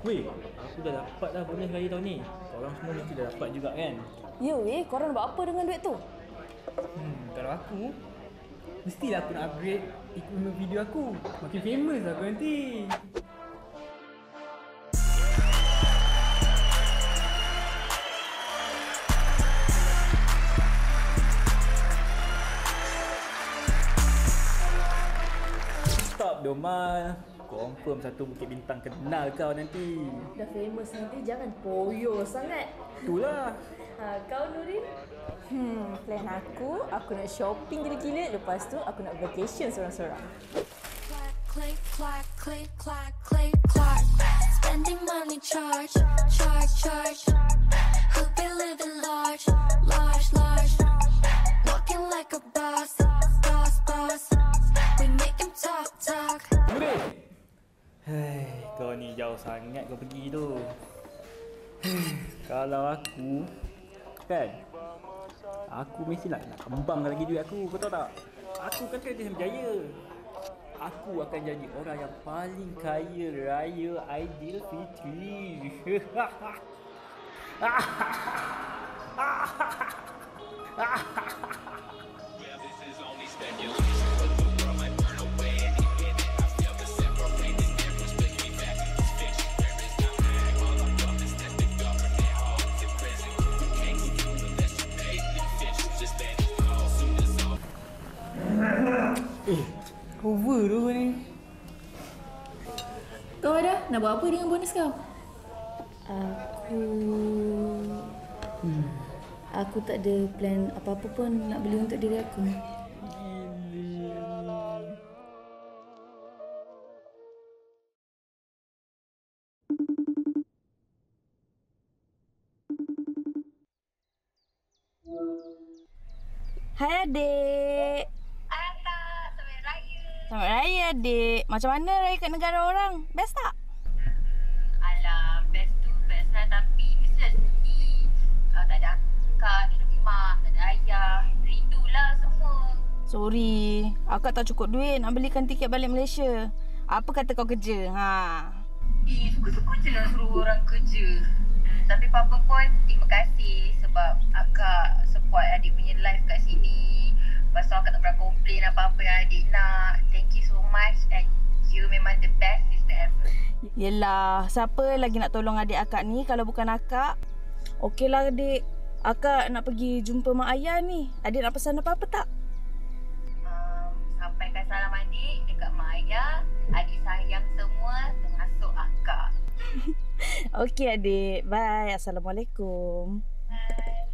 Weh, aku dah dapat dah bonus raya tahun ni. Korang semua mesti dah dapat juga kan? Ya weh, korang buat apa dengan duit tu? Kalau aku, mestilah aku nak upgrade equipment video aku. Makin famous aku nanti. Stop Domal. Confirm satu Bukit Bintang kenal kau nanti. Dah famous nanti jangan poyo sangat. Itulah. Kau Nurin? Plan aku nak shopping gila-gila. Lepas tu aku nak vacation seorang-seorang. Click, clack, click, clack, click, clack. Spending money, charge, charge, charge. Hope we living large, large, large. Walking like a boss, boss, boss. We make him talk, talk. Nurin! Kau ni jauh sangat kau pergi tu. Kalau aku, kan? Aku mestilah nak kembang lagi duit aku, kau tahu tak? Aku kan kerja berjaya. Aku akan jadi orang yang paling kaya raya Aidilfitri. Over tu ni. Kau ada? Nak buat apa dengan bonus kau? Aku tak ada plan apa-apa pun nak beli untuk diri aku. Hai adik. Selamat Raya. Selamat Raya adik. Macam mana raya kat negara orang? Best tak? Alah, best tu best lah. Tapi mestilah sedih. Tak ada akak, tak ada mak, tak ada ayah. Rindulah semua. Sorry, akak tak cukup duit nak belikan tiket balik Malaysia. Apa kata kau kerja? Suka-suka je lah suruh orang kerja. Tapi Papa pun terima kasih sebab akak support adik punya live kat sini. Lepas tu akak tak pernah komplain apa-apa yang adik nak. Thank you so much and you memang the best sister ever. Yelah, siapa lagi nak tolong adik akak ni kalau bukan akak? Okeylah adik, akak nak pergi jumpa mak ayah ni. Adik nak pesan apa-apa tak? Sampaikan salam adik dekat mak ayah. Adik sayang semua termasuk akak. Okey adik, bye. Assalamualaikum. Bye.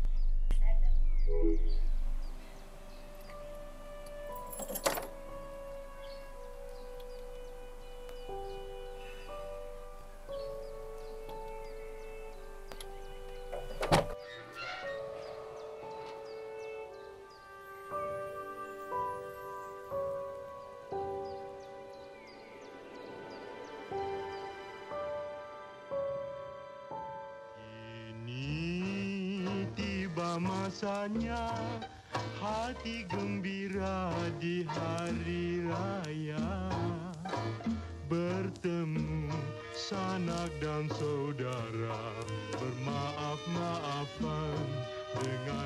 Masanya hati gembira di hari raya, bertemu sanak dan saudara, bermaaf-maafan dengan